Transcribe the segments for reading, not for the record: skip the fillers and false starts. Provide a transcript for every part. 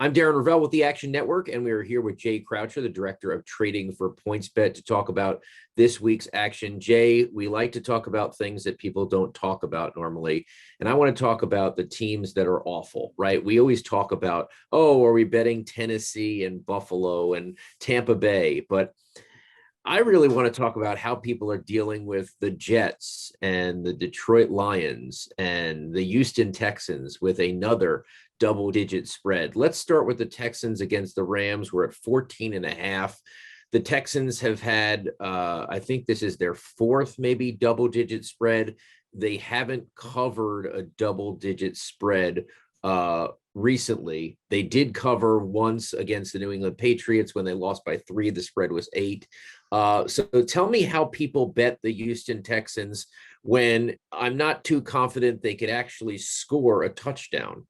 I'm Darren Rovell with the Action Network, and we are here with Jay Croucher, the Director of Trading for PointsBet, to talk about this week's action. Jay, we like to talk about things that people don't talk about normally, and I want to talk about the teams that are awful, right? We always talk about, oh, are we betting Tennessee and Buffalo and Tampa Bay? But I really want to talk about how people are dealing with the Jets and the Detroit Lions and the Houston Texans with another double-digit spread. Let's start with the Texans against the Rams. We're at 14.5. The Texans have had, I think this is their fourth, maybe double-digit spread. They haven't covered a double-digit spread recently. They did cover once against the New England Patriots when they lost by 3. The spread was 8. So tell me how people bet the Houston Texans when I'm not too confident they could actually score a touchdown.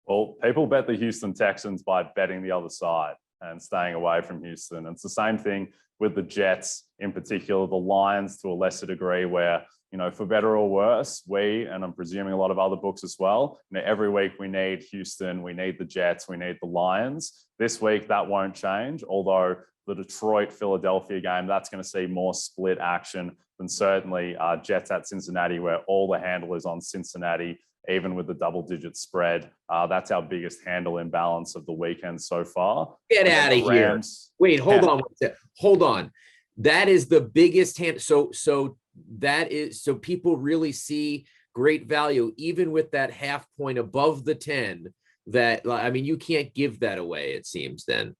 Well, people bet the Houston Texans by betting the other side and staying away from Houston. And it's the same thing with the Jets, in particular, the Lions to a lesser degree, where, for better or worse, and I'm presuming a lot of other books as well, every week we need Houston, we need the Jets, we need the Lions. This week that won't change, although the Detroit-Philadelphia game, that's going to see more split action than certainly Jets at Cincinnati, where all the handle is on Cincinnati, even with the double-digit spread. That's our biggest handle imbalance of the weekend so far. Get out of here. Wait, hold on. That is the biggest hand. So people really see great value, even with that half point above the 10. You can't give that away, it seems then.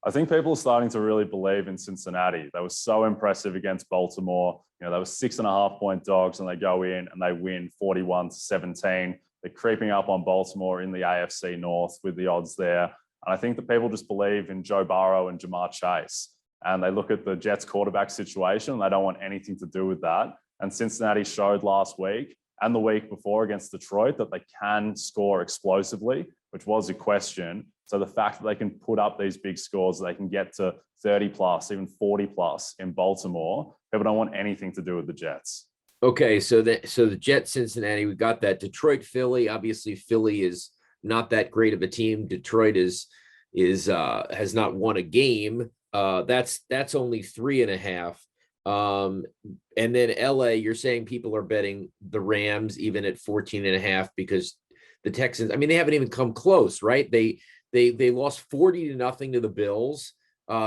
I think people are starting to really believe in Cincinnati. They were so impressive against Baltimore. They were 6.5-point dogs, and they go in and they win 41-17. They're creeping up on Baltimore in the AFC North with the odds there. And I think that people just believe in Joe Burrow and Jamar Chase. And they look at the Jets quarterback situation, and they don't want anything to do with that. And Cincinnati showed last week and the week before against Detroit that they can score explosively, which was a question. So the fact that they can put up these big scores, they can get to 30 plus, even 40 plus in Baltimore, people don't want anything to do with the Jets. Okay, so the Jets, Cincinnati, we got that. Detroit, Philly. Obviously, Philly is not that great of a team. Detroit has not won a game. That's only 3.5. And then LA, you're saying people are betting the Rams even at 14.5 because the Texans, they haven't even come close, right? They lost 40-0 to the Bills.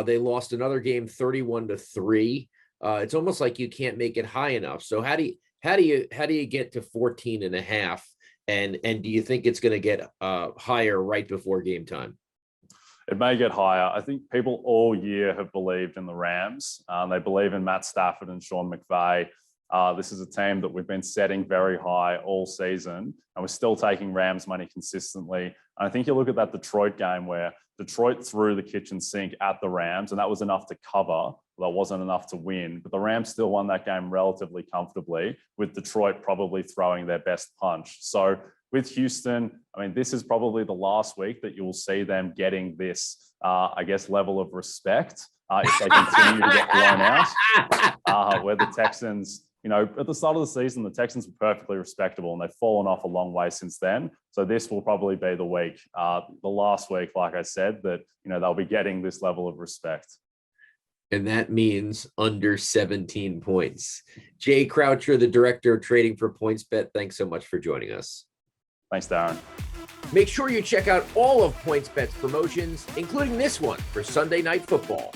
They lost another game 31-3. It's almost like you can't make it high enough. So how do you get to 14.5? And do you think it's going to get higher right before game time? It may get higher. I think people all year have believed in the Rams. They believe in Matt Stafford and Sean McVay. This is a team that we've been setting very high all season, and we're still taking Rams money consistently. And I think you look at that Detroit game where Detroit threw the kitchen sink at the Rams, and that was enough to cover. That wasn't enough to win, but the Rams still won that game relatively comfortably, with Detroit probably throwing their best punch. So with Houston, this is probably the last week that you'll see them getting this, level of respect if they continue to get blown out. Where the Texans, at the start of the season, the Texans were perfectly respectable, and they've fallen off a long way since then. So this will probably be the week, the last week, like I said, that, they'll be getting this level of respect. And that means under 17 points. Jay Croucher, the Director of Trading for PointsBet, thanks so much for joining us. Thanks, Darren. Make sure you check out all of PointsBet's promotions, including this one for Sunday Night Football.